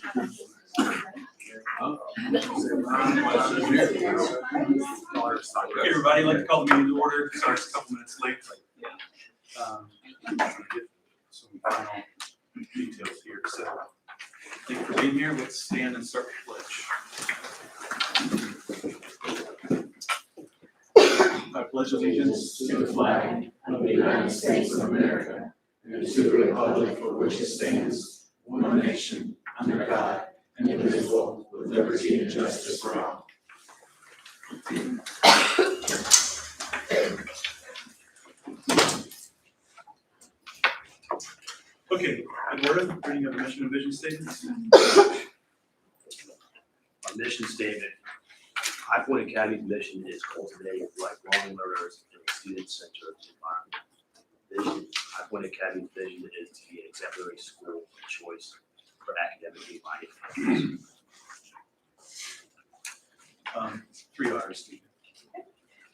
Okay, everybody, I'd like to call the meeting to order. Sorry, it's a couple minutes late. Get some final details here. So, thank you for being here. Let's stand and start the pledge. I pledge allegiance To the flag of the United States of America and to the republic for which it stands, one nation, under God, indivisible, with liberty and justice for all. Okay, Eduardo, reading of the mission and vision statements. Our mission statement, High Point Academy's mission is cultivating lifelong learners in a student-centered environment. Vision, High Point Academy's vision is to be an exemplary school of choice for academically minded families. 3 R's, Steve.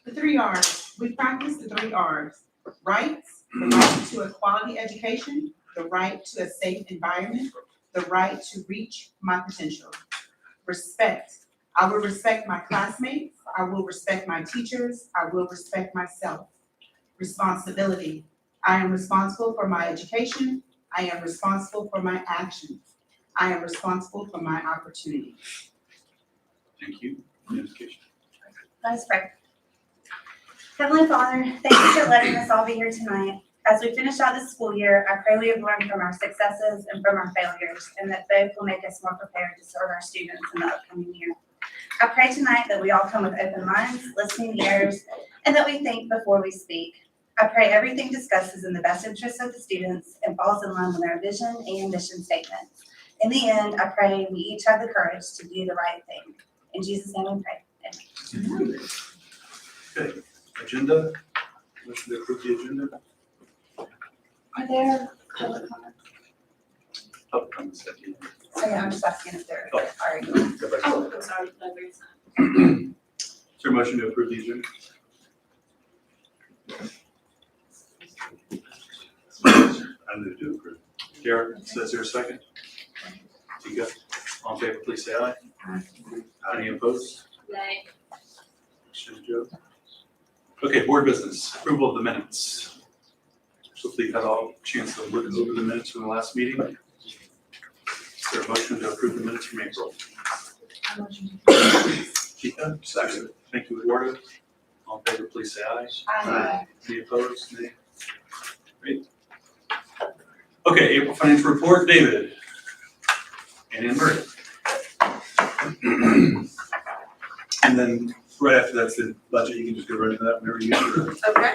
The 3 R's. We practice the 3 R's. Rights, the right to a quality education, the right to a safe environment, the right to reach my potential. Respect. I will respect my classmates. I will respect my teachers. I will respect myself. Responsibility. I am responsible for my education. I am responsible for my actions. I am responsible for my opportunities. Thank you. Education. Let us pray. Heavenly Father, thank you for letting us all be here tonight. As we finish out this school year, I pray we have learned from our successes and from our failures, and that both will make us more prepared to serve our students in the upcoming year. I pray tonight that we all come with open minds, listening ears, and that we think before we speak. I pray everything discussed is in the best interest of the students and falls in line with our vision and mission statements. In the end, I pray we each have the courage to do the right thing. In Jesus' name we pray. Amen. Okay, agenda. Motion to approve the agenda. Are there public comments? Public comments at the end. Oh, yeah, I'm just asking if there Oh. are. Everybody- Oh, I'm sorry. Is there a motion to approve the agenda? I move to approve. Garrett, says there a second? Tika, all in favor, please say aye. Any opposed? Nay. Motion, Joe. Okay, board business, approval of the minutes. So please had all chance to look over the minutes from the last meeting. Is there a motion to approve the minutes from April? Tika, second. Thank you, Eduardo. All in favor, please say aye. Aye. Any opposed? Nay. Great. Okay, April financial report, David. And Anne Marie. And then right after that's the budget, you can just go right into that whenever you get to it. Okay.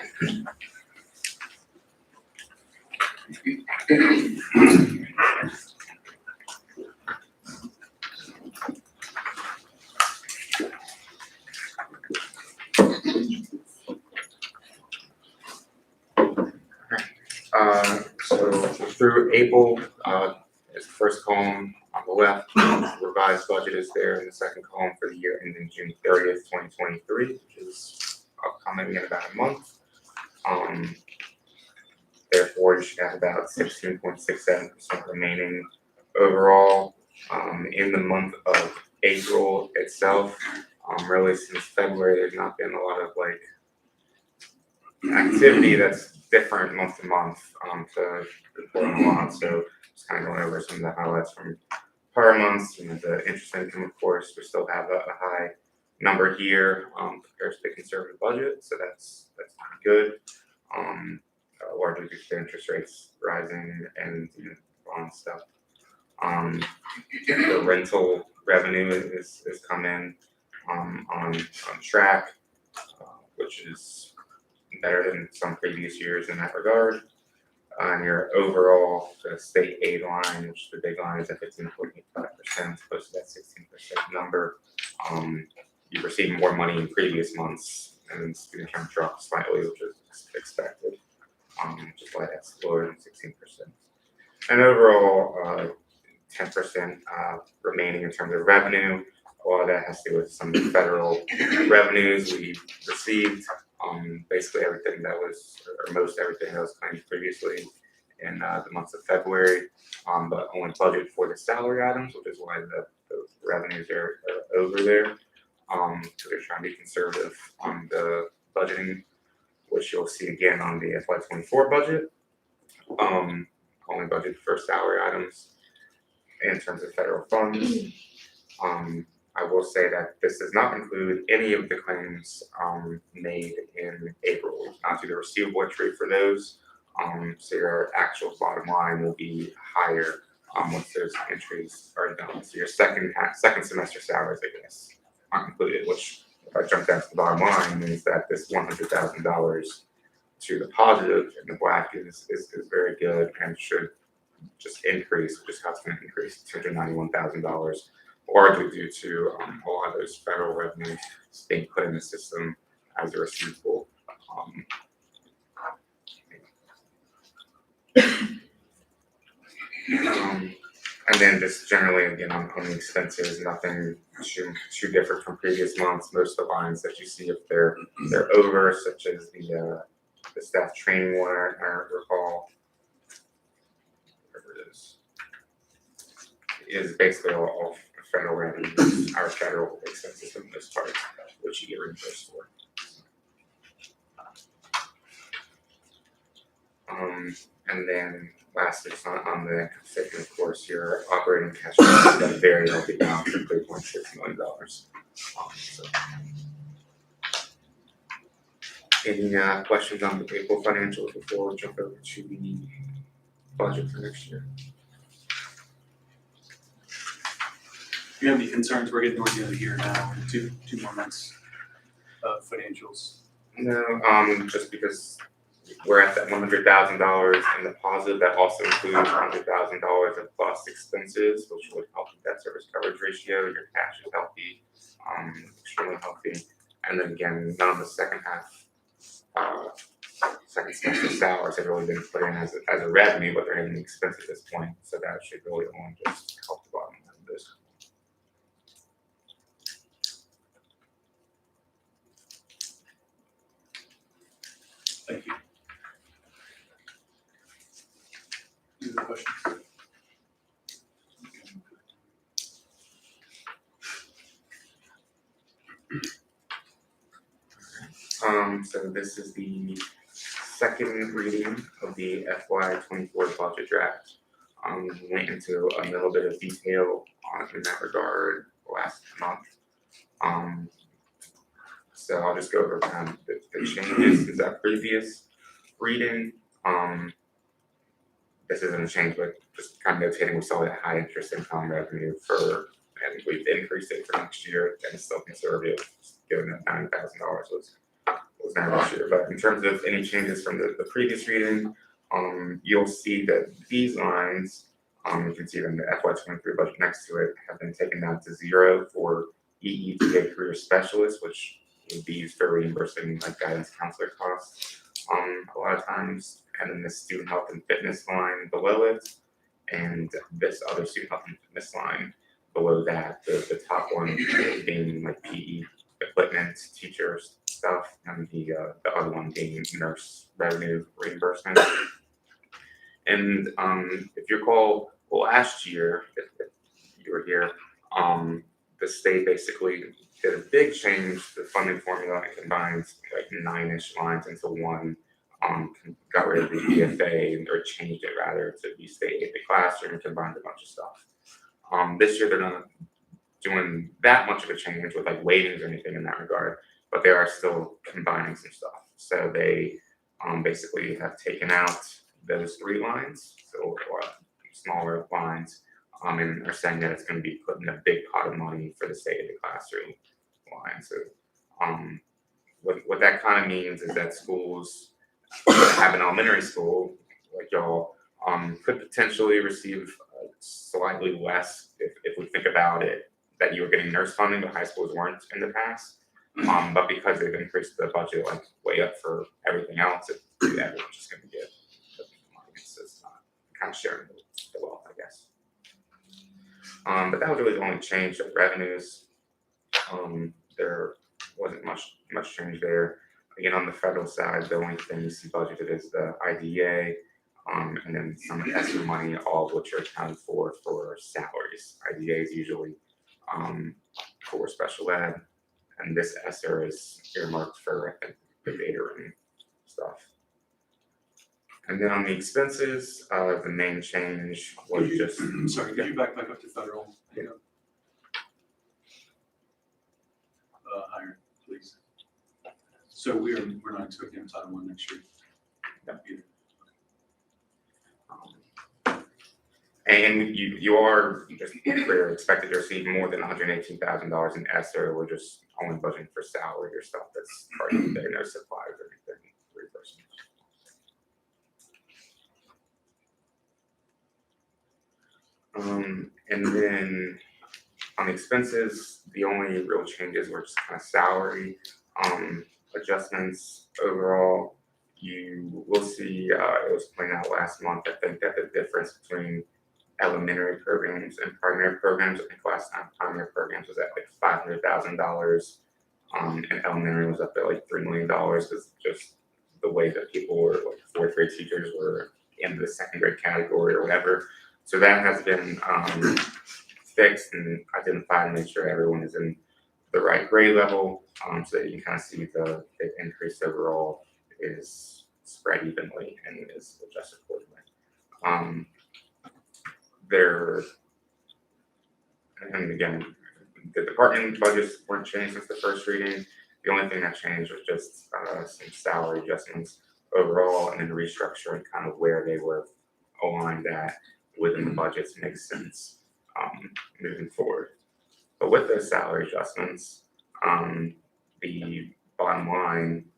So through April, is the first column on the left, revised budget is there, and the second column for the year ending June 30th, 2023, which is upcoming in about a month. Therefore, you should have about 16.67% remaining overall. In the month of April itself, really since February, there's not been a lot of activity that's different month to month to report on a lot. So just kind of going over some of the highlights from prior months. The interest income, of course, we still have a high number here compared to the conservative budget, so that's good. Largely due to the interest rates rising and bond stuff. The rental revenue is come in on track, which is better than some previous years in that regard. On your overall state aid line, which the big line is at 15.85%, opposed to that 16% number. You've received more money in previous months, and student count dropped slightly, which is expected. Just why that's lower than 16%. And overall, 10% remaining in terms of revenue. A lot of that has to do with some federal revenues we received. Basically everything that was, or most everything that was claimed previously, in the month of February, but only budgeted for the salary items, which is why the revenues are over there. So they're trying to be conservative on the budgeting, which you'll see again on the FY24 budget. Only budgeted for salary items in terms of federal funds. I will say that this does not include any of the claims made in April. We've not do the receivable entry for those. So your actual bottom line will be higher once those entries are done. So your second semester salaries, I guess, aren't included, which if I jump down to the bottom line means that this $100,000 to the positive in the black is very good and should just increase, which is how it's going to increase $291,000, largely due to a lot of those federal revenues being put in the system as a receivable. And then just generally, again, on the expenses, nothing too different from previous months. Most of the lines that you see, if they're over, such as the staff training one, I recall, whatever it is basically all federal revenues, our federal expenses for the most part, which you get reimbursed for. And then lastly, on the income statement, of course, your operating cash flow has got a very healthy balance of $3.6 million. So, any questions on the April financials before we jump over to the budget for next year? Do you have any concerns? We're getting towards the end of the year now, and two more months of financials. No, just because we're at that $100,000 in the positive, that also includes $100,000 of plus expenses, which would help with that service coverage ratio. Your cash is healthy, extremely healthy. And then again, none of the second semester salaries have really been put in as a revenue, but they're hitting the expense at this point. So that should really only just help the bottom line of this. Thank you. Any other questions? So this is the second reading of the FY24 budget draft. We went into a little bit of detail in that regard last month. So I'll just go over kind of the changes since that previous reading. This isn't a change, but just kind of notating we saw that high interest income revenue and we've increased it for next year, and it's still conservative, given that $90,000 was there this year. But in terms of any changes from the previous reading, you'll see that these lines, you can see them in the FY23 budget next to it, have been taken down to zero for EETA career specialists, which would be used for reimbursing like guidance counselor costs a lot of times, and then the student health and fitness line below it, and this other student health and fitness line below that, the top one being like PE equipment, teachers stuff, and the other one being nurse revenue reimbursement. And if you recall, last year, if you were here, the state basically did a big change to the funding formula and combined like 9-ish lines into one. Got rid of the EFA, or changed it rather to be state aid the classroom, and combined a bunch of stuff. This year they're not doing that much of a change with like weightings or anything in that regard, but they are still combining some stuff. So they basically have taken out those 3 lines, so smaller lines, and are saying that it's going to be put in a big pot of money for the state of the classroom line. So what that kind of means is that schools that have an elementary school like y'all could potentially receive slightly less if we think about it, that you were getting nurse funding, but high schools weren't in the past. But because they've increased the budget like way up for everything else, everyone's just going to get the money. So it's not kind of sharing the wealth, I guess. But that was really the only change of revenues. There wasn't much change there. Again, on the federal side, the only thing you see budgeted is the IDEA. And then some ESSER money, all of which are accounted for salaries. IDA is usually, for special ed, and this ESSER is earmarked for, I think, the data room stuff. And then on the expenses, the main change was just. Sorry, could you back up to federal? Yeah. Higher, please. So we're not expecting a Title I next year. Either. And you are, just to be clear, expected to receive more than $118,000 in ESSER. We're just only budgeting for salary or stuff that's already there, no supplies or anything, reimbursement. And then on expenses, the only real changes were just kind of salary adjustments overall. You will see, it was pointed out last month, I think, that the difference between elementary programs and primary programs, I think last time primary programs was at like $500,000, and elementary was up at like $3 million, because just the way that people were, like fourth grade teachers were in the second grade category or whatever. So that has been fixed and identified and make sure everyone is in the right grade level, so that you can kind of see the increase overall is spread evenly and is adjusted accordingly. And again, the department budgets weren't changed since the first reading. The only thing that changed was just some salary adjustments overall, and then restructuring kind of where they were aligned at within the budgets makes sense moving forward. But with those salary adjustments, the bottom line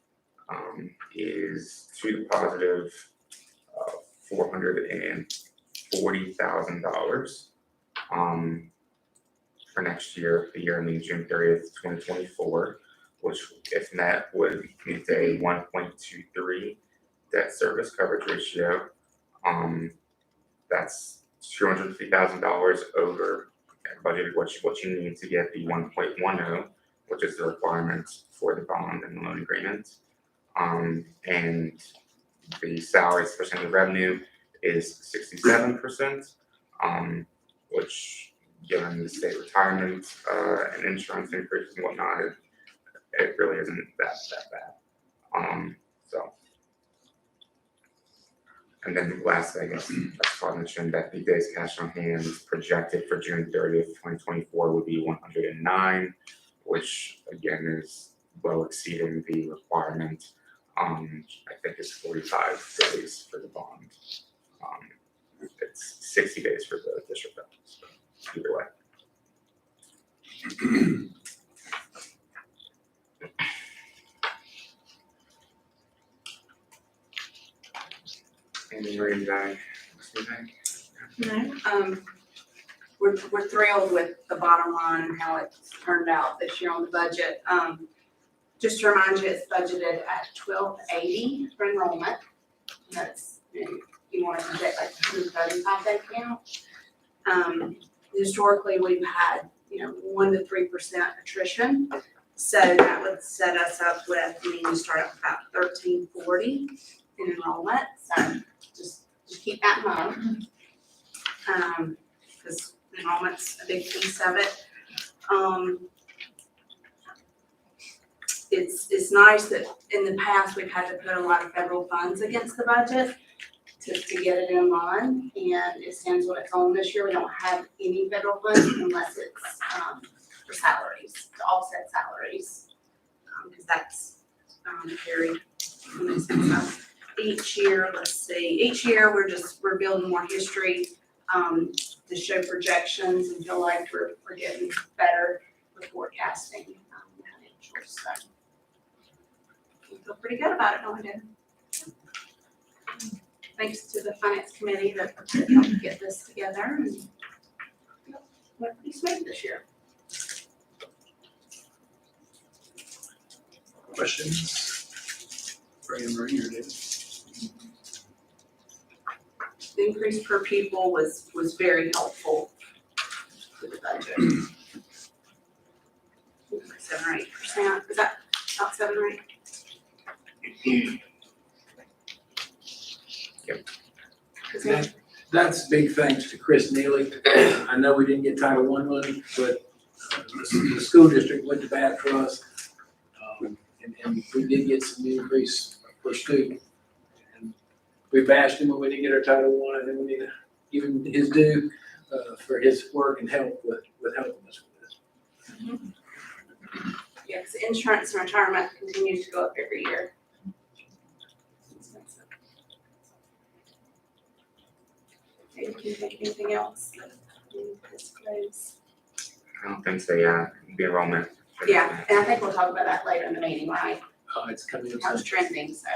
is to the positive $440,000 for next year, the year ending June 30th, 2024, which, if met, would meet a 1.23 debt service coverage ratio. That's $250,000 over budgeted what you need to get the 1.10, which is the requirement for the bond and the loan agreement. And the salaries percent of revenue is 67%, which, given the state retirement and insurance increases and whatnot, it really isn't that bad. So, and then lastly, I guess I should mention that the days cash on hand projected for June 30th, 2024 would be 109, which again is well exceeding the requirement. I think it's 45 days for the bond. It's 60 days for the district bond, so either way. Anything ready to No, we're thrilled with the bottom line and how it's turned out this year on the budget. Just to remind you, it's budgeted at $1,280 for enrollment. That's, you want to project like 135 day count. Historically, we've had, 1 to 3% attrition. So that would set us up with, to start at about 1,340 in enrollment. So just keep that in mind. Because enrollment's a big piece of it. It's nice that in the past, we've had to put a lot of federal funds against the budget to get it in line, and it stands what it's on this year. We don't have any federal funds unless it's for salaries, to offset salaries, because that's very expensive. Each year, we're building more history to show projections and feel like we're getting better with forecasting financials. So we feel pretty good about it, don't we, Dan? Thanks to the finance committee that helped get this together, and went pretty smooth this year. Questions? For Anne Marie or David? The increase per pupil was very helpful to the budget. 7 or 8%, is that about 7 or 8? That's big thanks to Chris Neely. I know we didn't get Title I money, but the school district went to bat for us. And we did get some increase per student. And we bashed him when we didn't get our Title I, and then we need to give him his due for his work and help with helping us with this. Yeah, 'cause insurance and retirement continues to go up every year. Okay, can you think of anything else that we need to disclose? I don't think so, yeah, the enrollment. Yeah, and I think we'll talk about that later in the meeting, right? It's coming up. How it's trending, so.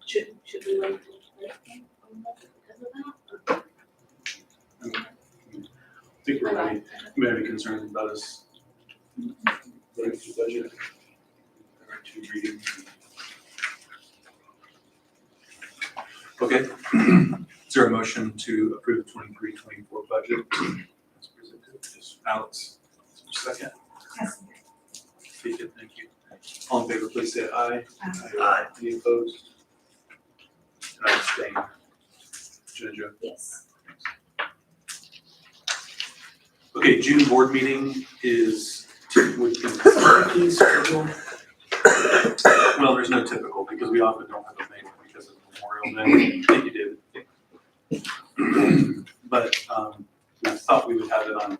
Should we wait till later on budget because of that? I think we're ready. You may be concerned about us. Ready for the budget. Two readings. Okay, is there a motion to approve the 23-24 budget? As presented? Yes. Alex, is there a second? Yes. David, thank you. All in favor, please say aye. Aye. Any opposed? And I abstain. Ginger. Yes. Okay, June board meeting is with the well, there's no typical because we often don't have a meeting because of Memorial Day. Thank you, David. But we thought we would have it on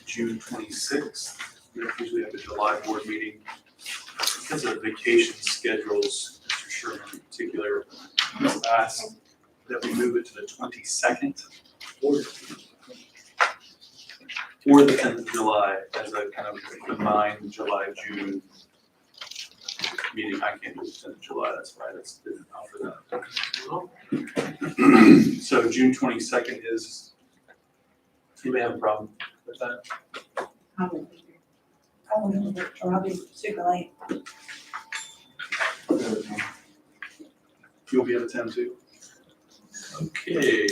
June 26th. We don't usually have a July board meeting because of vacation schedules. Mr. Sherman in particular has asked that we move it to the 22nd or the 10th of July as a kind of combined July-June meeting. I can't do the 10th of July, that's why that's didn't offer that. So June 22nd is, you may have a problem with that? I won't be here. I won't be, or I'll be super late. You'll be at a 10 too? Okay.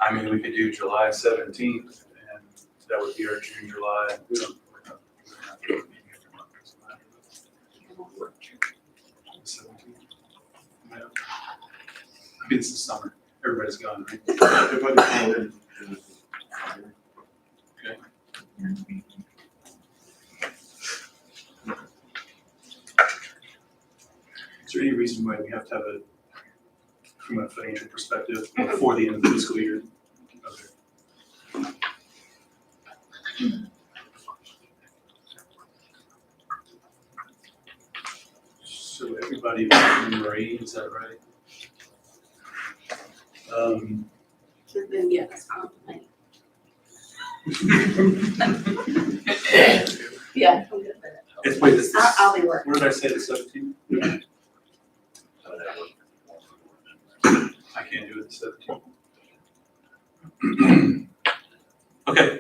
I mean, we could do July 17th, and that would be our June, July. We don't have to have a meeting every month, doesn't matter. 17th. Yeah. I mean, it's the summer, everybody's gone, right? Everybody's gone. Okay. Is there any reason why we have to have a, from a financial perspective, before the end of the fiscal year? Okay. So everybody, Marie, is that right? Then yeah, that's fine. Yeah, I'm good with it. It's, wait, this, I'll be working. what did I say, the 17th? Yeah. I can't do it the 17th. Okay,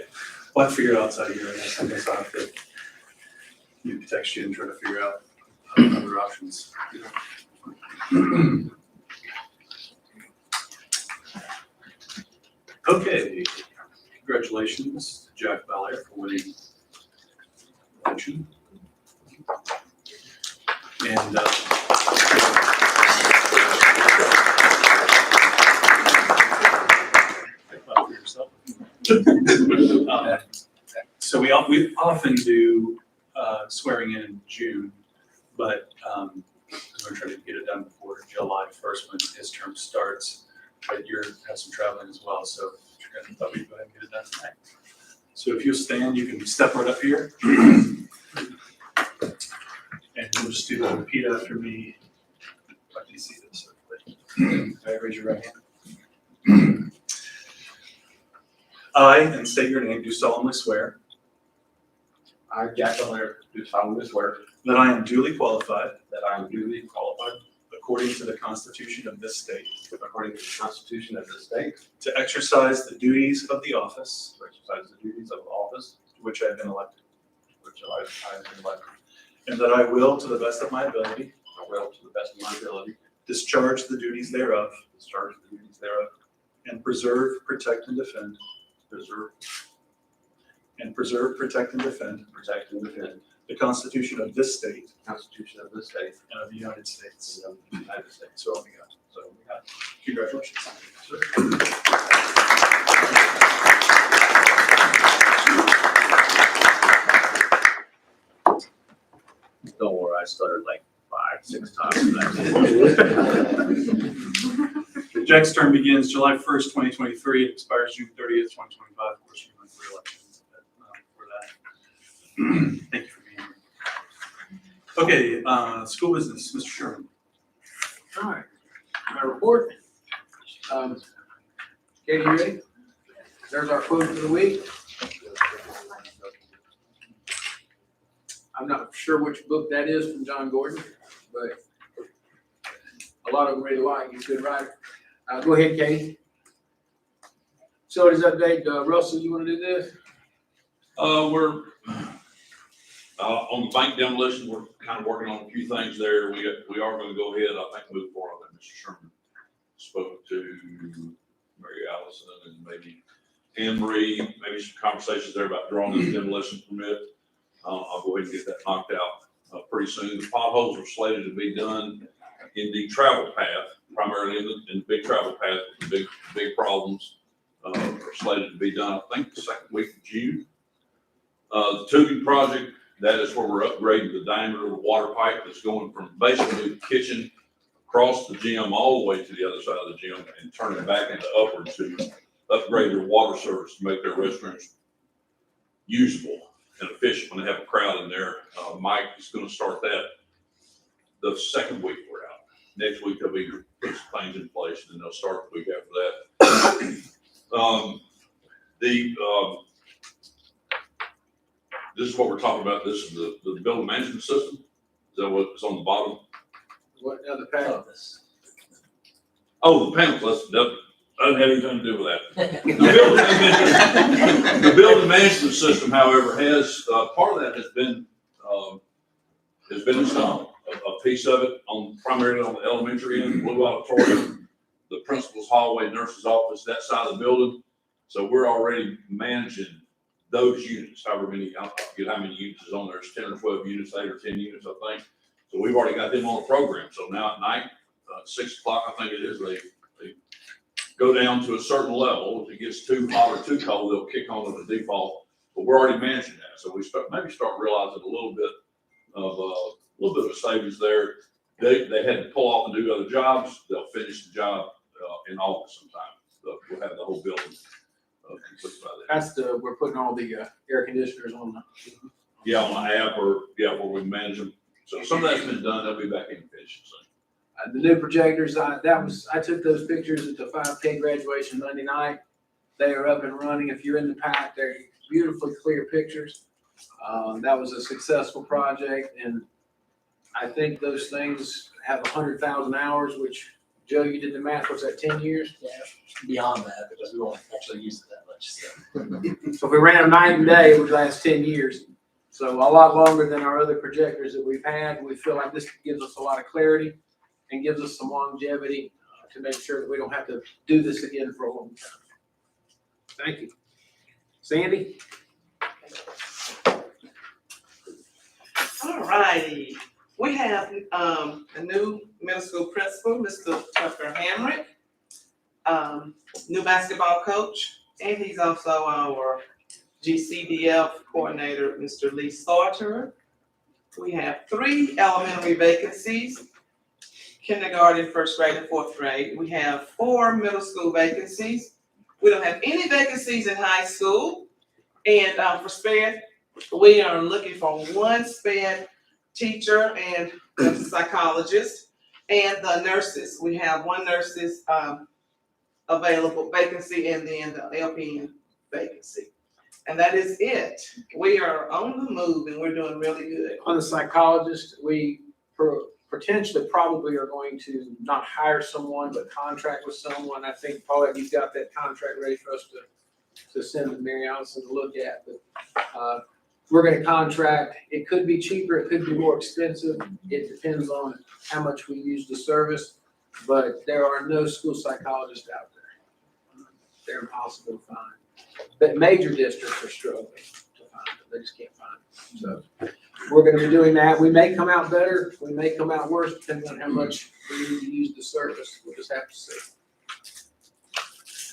well, I figure it outside of here, I guess I'll have to maybe text you and try to figure out other options. Okay, congratulations to Jack Belair for winning election. And for yourself. So we often do swearing in June, but we're trying to get it done before July 1st when his term starts. But you have some traveling as well, so I thought we'd go ahead and get it done tonight. So if you'll stand, you can step right up here. And we'll just do the repeat after me. Let me see this. All right, raise your right hand. I, and state your name, do solemnly swear I, Jack Belair, do solemnly swear that I am duly qualified, that I am duly qualified, according to the Constitution of this state, according to the Constitution of this state, to exercise the duties of the office to exercise the duties of office to which I have been elected, to which I have been elected. and that I will, to the best of my ability, I will, to the best of my ability, discharge the duties thereof, discharge the duties thereof, and preserve, protect, and defend preserve, protect, and defend the Constitution of this state the Constitution of this state and of the United States. and of the United States. So help me God. So help me God. Congratulations. Don't worry, I stuttered like 5, 6 times. That Jack's term begins July 1st, 2023, it expires June 30th, 2025. Of course, you're running for election for that. Thank you for being here. Okay, school business, Mr. Sherman. All right, my report. Katie, you ready? There's our quote for the week. I'm not sure which book that is from John Gordon, but a lot of them really like, he's a good writer. Go ahead, Katie. Facilities update, Russell, you wanna do this? We're, on the bank demolition, we're kind of working on a few things there. We are gonna go ahead, I think, move forward. I think Mr. Sherman spoke to Mary Allison and maybe Anne Marie, maybe some conversations there about drawing this demolition permit. I'll go ahead and get that knocked out, pretty soon. The potholes are slated to be done in the travel path, primarily in the big travel path, with the big problems, are slated to be done, I think, the second week of June. The tubing project, that is where we're upgrading the diameter of the water pipe that's going from basically the kitchen across the gym all the way to the other side of the gym and turning back into upward to upgrade their water service to make their restrooms usable and efficient when they have a crowd in there. Mike is gonna start that the second week we're out. Next week, they'll be put some things in place, and then they'll start the week after that. This is what we're talking about. This is the building management system. Is that what's on the bottom? What other pack? Oh, the panels, that doesn't have anything to do with that. The building management system, however, has, part of that has been installed. A piece of it primarily on the elementary end, Blue Auditorium, the principal's hallway, nurse's office, that side of the building. So we're already managing those units, however many, I forget how many units is on there, it's 10 or 12 units, 8 or 10 units, I think. So we've already got them on the program. So now at night, 6 o'clock, I think it is, they go down to a certain level. If it gets too hot or too cold, they'll kick on to the default. But we're already managing that. So we maybe start realizing a little bit of a savings there. They had to pull off and do other jobs. They'll finish the job in August sometime. So we'll have the whole building complete by then. That's we're putting all the air conditioners on the. Yeah, on the app where we manage them. So some of that's been done. They'll be back in efficient soon. The new projectors, I took those pictures at the 5K graduation Monday night. They are up and running. If you're in the pack, they're beautifully clear pictures. That was a successful project, and I think those things have 100,000 hours, which, Joe, you did the math, what's that, 10 years? Yeah, beyond that, because we won't actually use it that much, so. So if we ran them night and day, it would last 10 years. So a lot longer than our other projectors that we've had. We feel like this gives us a lot of clarity and gives us some longevity to make sure that we don't have to do this again for a long time. Thank you. Sandy? All righty, we have a new middle school principal, Mr. Tucker Hamrick, new basketball coach, and he's also our GCDF coordinator, Mr. Lee Sauter. We have 3 elementary vacancies, kindergarten, 1st grade, and 4th grade. We have 4 middle school vacancies. We don't have any vacancies in high school. And for SPED, we are looking for 1 SPED teacher and a psychologist, and the nurses. We have 1 nurses available vacancy, and then the LPN vacancy. And that is it. We are on the move, and we're doing really good. On the psychologist, we potentially probably are going to not hire someone, but contract with someone. I think, Paulette, you've got that contract ready for us to send to Mary Allison to look at. But we're going to contract. It could be cheaper. It could be more expensive. It depends on how much we use the service. But there are no school psychologists out there. They're impossible to find. But major districts are struggling to find them, they just can't find them. So we're gonna be doing that. We may come out better, we may come out worse, depending on how much we need to use the service. We'll just have to see.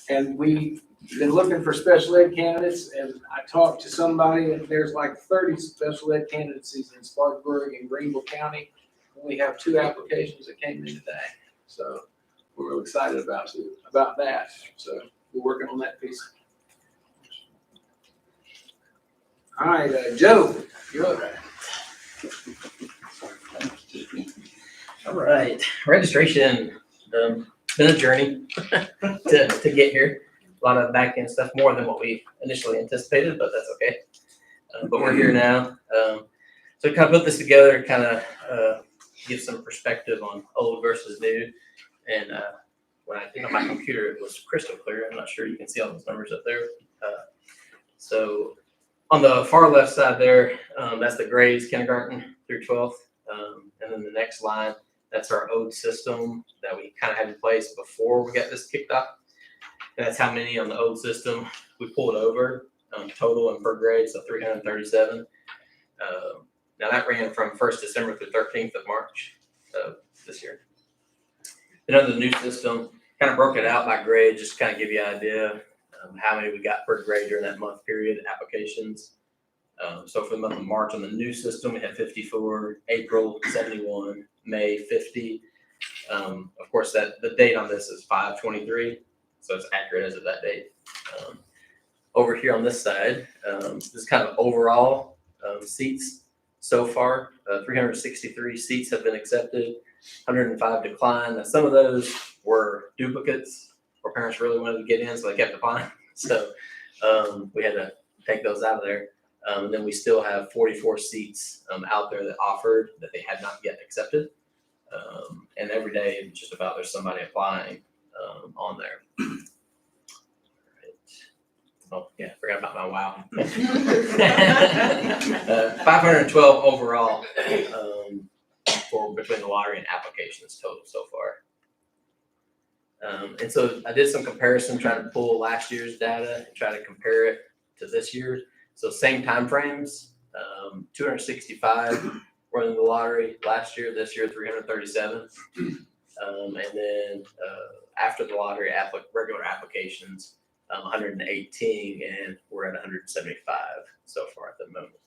And we've been looking for special ed candidates, and I talked to somebody, and there's like 30 special ed candidacies in Spartanburg and Greenville County. We have 2 applications that came in today, so we're real excited about that. So we're working on that piece. All right, Joe, you're up. All right, registration, been a journey to get here. A lot of back end stuff, more than what we initially anticipated, but that's okay. But we're here now. So kind of put this together, kind of give some perspective on old versus new. And when I did on my computer, it was crystal clear. I'm not sure you can see all those numbers up there. So on the far left side there, that's the grades, kindergarten through 12th. And then the next line, that's our old system that we kind of had in place before we got this kicked off. And that's how many on the old system we pulled over, total and per grade, so 337. Now that ran from 1st December through 13th of March of this year. And under the new system, kind of broke it out by grade, just to kind of give you an idea how many we got per grade during that month period applications. So for the month of March on the new system, we had 54, April 71, May 50. Of course, that the date on this is 5/23, so it's accurate as of that date. Over here on this side, this is kind of overall seats so far. 363 seats have been accepted, 105 declined. Now, some of those were duplicates where parents really wanted to get in, so they kept applying. So we had to take those out of there. And then we still have 44 seats out there that offered that they had not yet accepted. And every day, just about, there's somebody applying on there. Oh, yeah, forgot about my wow. 512 overall for between the lottery and applications total so far. And so I did some comparison, trying to pull last year's data and try to compare it to this year. So same time frames, 265 were in the lottery last year, this year 337. And then after the lottery regular applications, 118, and we're at 175 so far at the moment.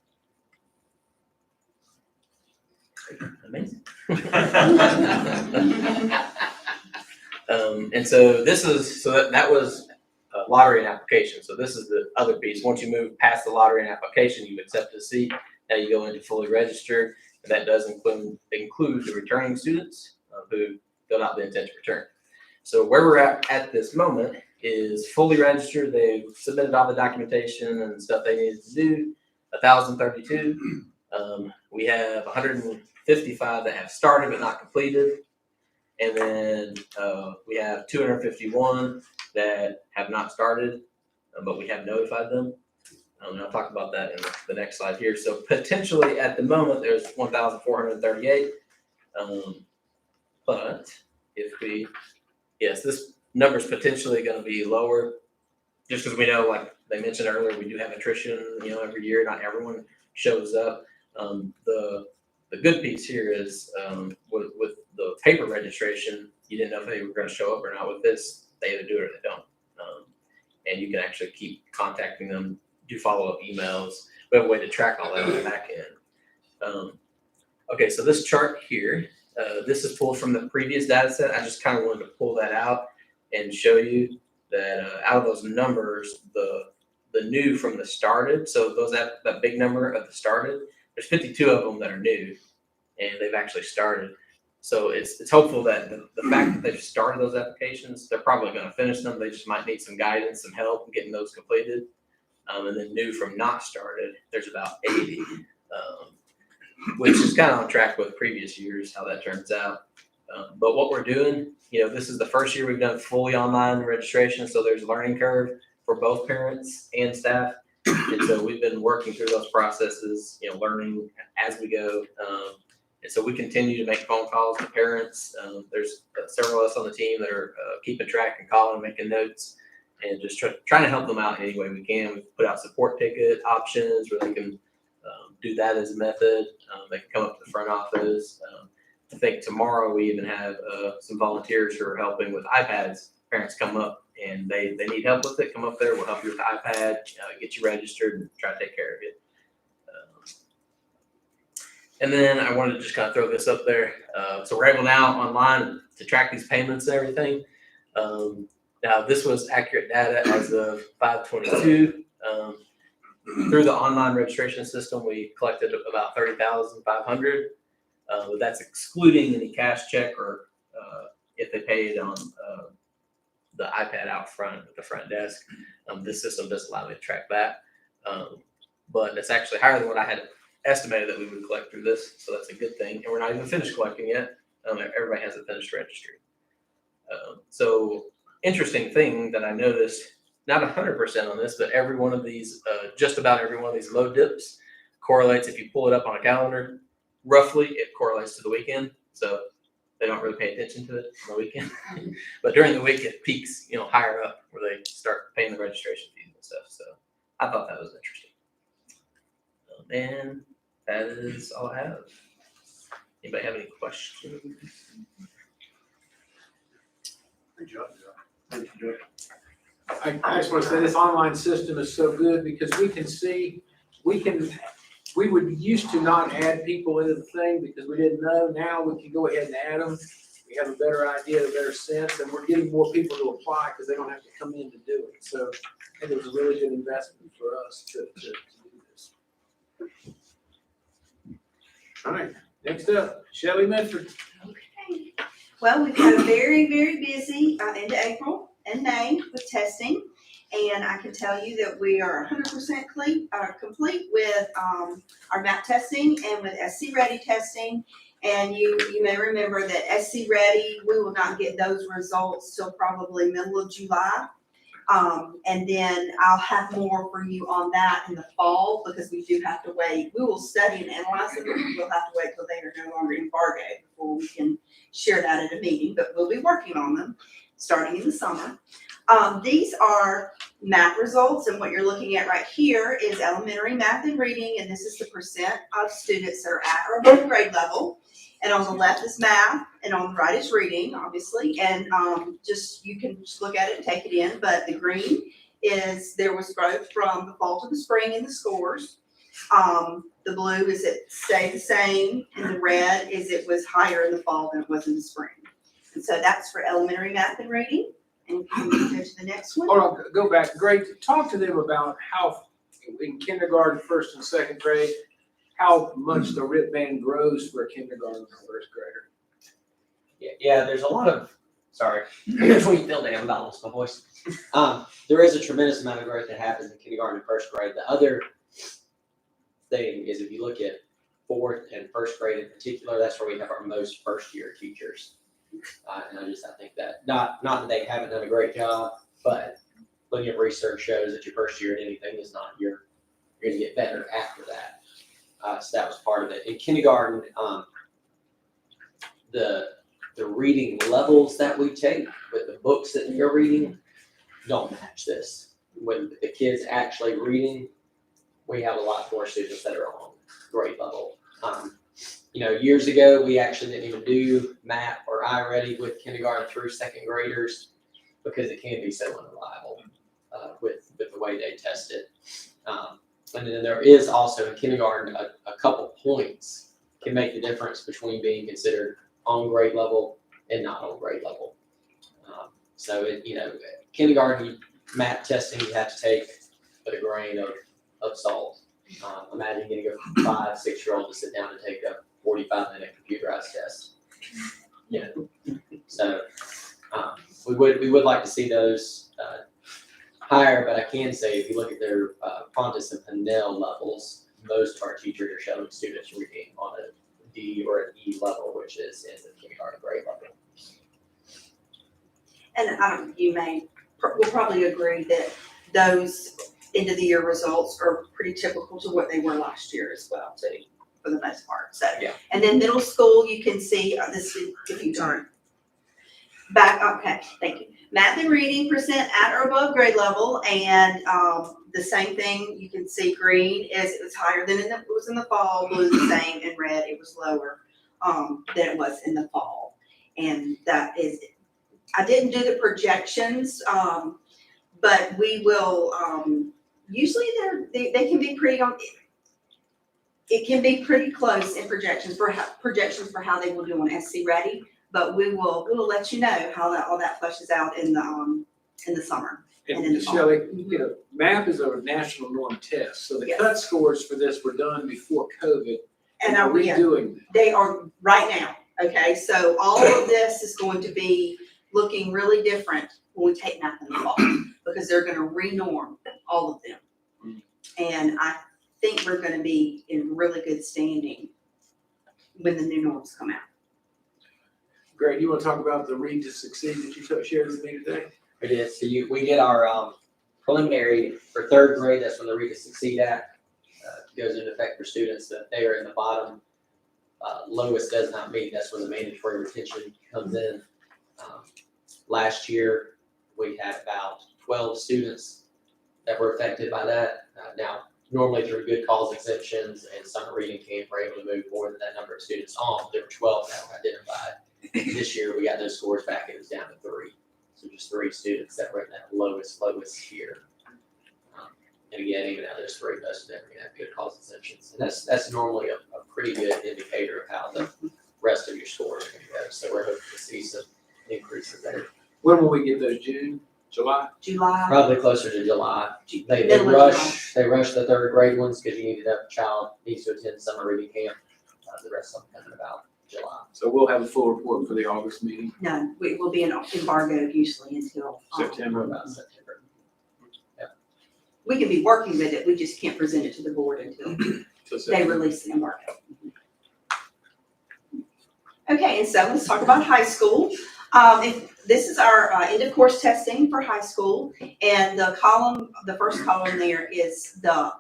Amazing. And so this is, so that was lottery and application. So this is the other piece. Once you move past the lottery and application, you've accepted a seat. Now you go into fully registered, and that does include the returning students who filled out the intent to return. So where we're at this moment is fully registered. They've submitted all the documentation and stuff they needed to do, 1,032. We have 155 that have started but not completed. And then we have 251 that have not started, but we have notified them. And I'll talk about that in the next slide here. So potentially at the moment, there's 1,438. But if yes, this number is potentially going to be lower, just because we know, like they mentioned earlier, we do have attrition, every year. Not everyone shows up. The good piece here is with the paper registration, you didn't know if they were going to show up or not. With this, they either do it or they don't. And you can actually keep contacting them, do follow-up emails. We have a way to track all that on the back end. Okay, so this chart here, this is pulled from the previous data set. I just kind of wanted to pull that out and show you that out of those numbers, the new from the started, so that big number of the started, there's 52 of them that are new, and they've actually started. So it's hopeful that the fact that they've started those applications, they're probably going to finish them. They just might need some guidance, some help in getting those completed. And then new from not started, there's about 80, which is kind of on track with previous years, how that turns out. But what we're doing, this is the first year we've done fully online registration, so there's a learning curve for both parents and staff. And so we've been working through those processes, learning as we go. And so we continue to make phone calls to parents. There's several of us on the team that are keeping track and calling, making notes. and just trying to help them out any way we can. We put out support ticket options where they can do that as a method. They can come up to the front office. I think tomorrow we even have some volunteers who are helping with iPads. Parents come up and they need help with it. Come up there, we'll help you with the iPad, get you registered, and try to take care of it. And then I wanted to just kind of throw this up there. So we're able now online to track these payments and everything. Now this was accurate data as of 5/22. Through the online registration system, we collected about 30,500. But that's excluding any cash check or if they paid on the iPad out front at the front desk. This system doesn't allow me to track that. But it's actually higher than what I had estimated that we would collect through this, so that's a good thing. And we're not even finished collecting yet. Everybody hasn't finished registry. So interesting thing that I noticed, not 100% on this, but every one of these, just about every one of these load dips correlates. If you pull it up on a calendar, roughly it correlates to the weekend. So they don't really pay attention to it on the weekend. But during the week it peaks, higher up where they start paying the registration fees and stuff. So I thought that was interesting. And that is all I have. Anybody have any questions? Good job, Joe. Thank you, Joe. I just want to say this online system is so good because we would used to not add people into the thing because we didn't know. Now we can go ahead and add them. We have a better idea, a better sense, and we're getting more people to apply because they don't have to come in to do it. So I think it was a really good investment for us to do this. All right, next up, Shelley Medford. Okay. Well, we've had a very, very busy end of April and May with testing. And I can tell you that we are 100% complete with our MAP testing and with SC Ready testing. And you may remember that SC Ready, we will not get those results till probably middle of July. And then I'll have more for you on that in the fall because we do have to wait. We will study and analyze them. We'll have to wait till they are no longer embargoed before we can share that at a meeting, but we'll be working on them starting in the summer. These are math results, and what you're looking at right here is elementary math and reading, and this is the percent of students that are at or above grade level. And on the left is math, and on the right is reading, obviously. And you can just look at it and take it in. But the green is there was growth from the fall to the spring in the scores. The blue is it stayed the same, and the red is it was higher in the fall than it was in the spring. And so that's for elementary math and reading. And can we go to the next one? Hold on, go back. Great. Talk to them about how in kindergarten, first and second grade, how much the RIT band grows for a kindergarten or first grader. Yeah, there's a lot of, sorry, before you feel damn about lost my voice. There is a tremendous amount of growth that happens in kindergarten and first grade. The other thing is if you look at fourth and first grade in particular, that's where we have our most first year teachers. And I think that not that they haven't done a great job, but looking at research shows that your first year in anything is not you're going to get better after that. So that was part of it. In kindergarten, the reading levels that we take with the books that you're reading don't match this. When the kids actually reading, we have a lot more students that are on grade level. Years ago, we actually didn't even do MAP or iReady with kindergarten through second graders because it can be so unreliable with the way they test it. And then there is also in kindergarten a couple points can make the difference between being considered on grade level and not on grade level. Kindergarten MAP testing you have to take with a grain of salt. Imagine getting a 5-6-year-old to sit down and take a 45-minute computerized test. So we would like to see those higher, but I can say if you look at their Pontus and Pinnell levels, most of our teachers are showing students reading on a D or an E level, which is in the kindergarten grade level. And we'll probably agree that those end of the year results are pretty typical to what they were last year as well, too, for the most part. So, yeah. And then middle school, you can see this if you turn back. Okay, thank you. Math and reading percent at or above grade level, and, the same thing, you can see green is, it was higher than it was in the fall, blue the same, and red, it was lower, than it was in the fall. And that is, I didn't do the projections, but we will, usually they can be pretty on, it can be pretty close in projections for how they will do on SC Ready, but we will let you know how all that flushes out in the summer. And in the And fall. Shelley, you know, math is a national norm test, so the Yes. cut scores for this were done before COVID. And Are we yeah, doing that? they are right now, okay? So all of this is going to be looking really different when we take math in the fall, because they're gonna re-norm all of them. And I think we're gonna be in really good standing when the new norms come out. Greg, you wanna talk about the Read to Succeed that you shared with me today? It is, so we get our, preliminary for third grade, that's when the Read to Succeed Act, goes into effect for students, that they are in the bottom, lowest does not meet, that's when the mandatory retention comes in. Last year, we had about 12 students that were affected by that. Now, normally through good cause exemptions and summer reading camp, we're able to move more than that number of students on. There were 12 that were identified. This year, we got those scores back, it was down to 3. So just 3 students that were in that lowest tier. And again, even now there's 3, most of them are gonna have good cause exemptions. And that's normally a pretty good indicator of how the rest of your scores are gonna go. So we're hoping to see some increases there. When will we get those, June, July? July, Probably closer to July. They Middle of rush the third grade ones because you need to have a child needs to attend summer reading camp. The rest of them coming about July. So we'll have a full report for the August meeting, no, we will be in embargo usually until, September. About September. we can be working with it, we just can't present it to the board until So they September. release the embargo. Okay, and so let's talk about high school. This is our end of course testing for high school, and the first column there is the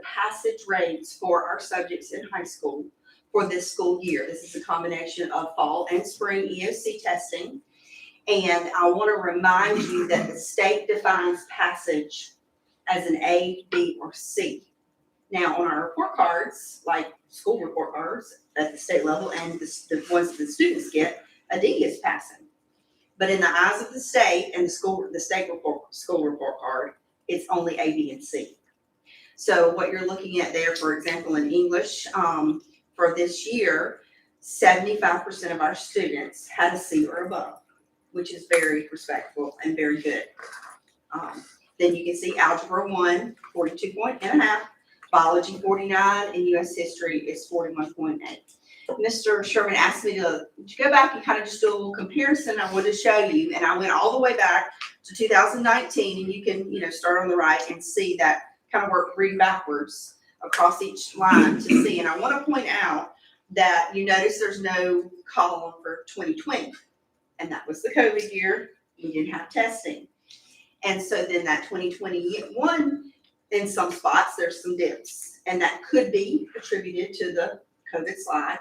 passage rates for our subjects in high school for this school year. This is a combination of fall and spring EOC testing. And I want to remind you that the state defines passage as an A, B, or C. Now, on our report cards, like school report cards at the state level and the ones that the students get, a D is passing. But in the eyes of the state and school report card, it's only A, B, and C. So what you're looking at there, for example, in English, for this year, 75% of our students had a C or above, which is very respectful and very good. Then you can see Algebra 1, 42.5, Biology 49, and US History is 41.8. Mr. Sherman asked me to go back and kind of just do a little comparison. I wanted to show you, and I went all the way back to 2019, and you can, start on the right and see that kind of read backwards across each line to see. And I want to point out that you notice there's no column for 2020, and that was the COVID year. We didn't have testing. And so then that 2021, in some spots, there's some dips, and that could be attributed to the COVID slide.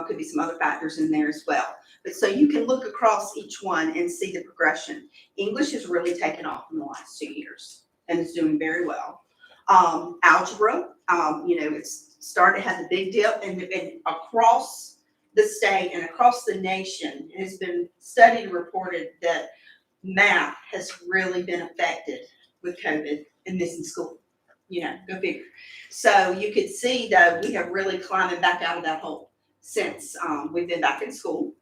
Could be some other factors in there as well. But so you can look across each one and see the progression. English has really taken off in the last 2 years and is doing very well. Algebra, it's started to have the big dip, and across the state and across the nation, it has been studied and reported that math has really been affected with COVID and missing school. Go figure. So you could see that we have really climbing back out of that hole since we've been back in school.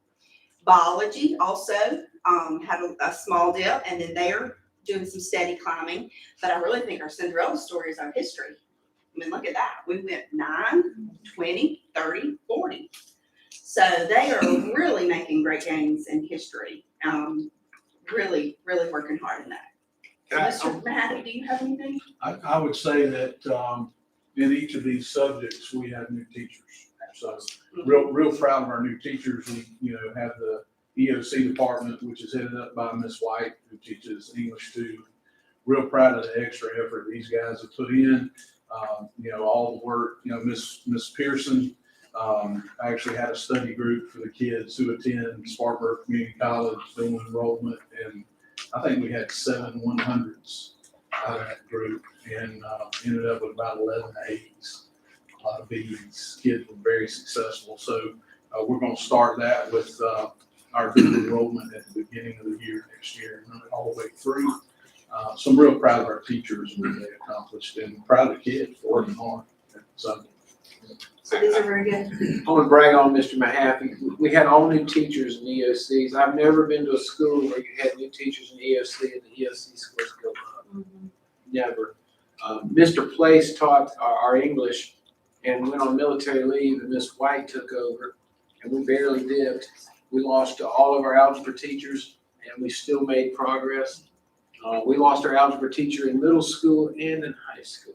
Biology also had a small dip, and then they're doing some steady climbing. But I really think our Cinderella story is our history. I mean, look at that. We went 9, 20, 30, 40. So they are really making great gains in history. Really, really working hard in that. So Mr. Mahaffey, do you have anything? I would say that in each of these subjects, we have new teachers. So real proud of our new teachers. We, have the EOC department, which is headed up by Miss White, who teaches English 2. Real proud of the extra effort these guys have put in. All the work, Miss Pearson actually had a study group for the kids who attend Spartanburg Community College, doing enrollment, and I think we had 7 100s out of that group and ended up with about 11 A's. A lot of B's. Kids were very successful. So we're going to start that with our dual enrollment at the beginning of the year next year and run it all the way through. So I'm real proud of our teachers and what they accomplished and proud of the kids for working hard. So So these are very good. I want to brag on Mr. Mahaffey. We had all new teachers in EOCs. I've never been to a school where you had new teachers in EOC and the EOC scores go up. Never. Mr. Place taught our English and went on military leave, and Miss White took over, and we barely dipped. We lost all of our algebra teachers, and we still made progress. We lost our algebra teacher in middle school and in high school.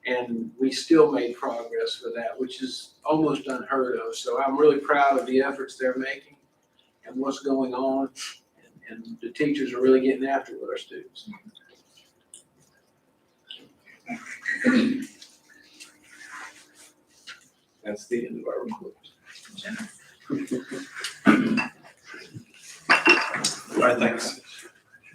And we still made progress with that, which is almost unheard of. So I'm really proud of the efforts they're making and what's going on. And the teachers are really getting after it with our students. That's the end of our report. All right, thanks.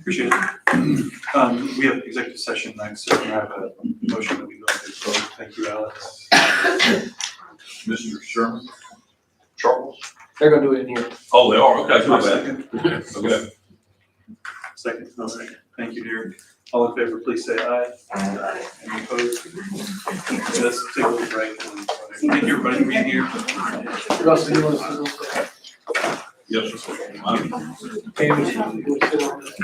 Appreciate it. We have executive session next, so we have a motion that we go into. So thank you, Alex. Mr. Sherman, Charles? They're gonna do it in here. Oh, they are, okay, my bad. Second. Okay. Second, all right. Thank you, Derek. All in favor, please say aye. Aye. Any opposed? Okay, let's take a little break. Thank you, everybody, for being here. Russell, you want to sit on that? Yes, sir. Tammy, you want to sit on that?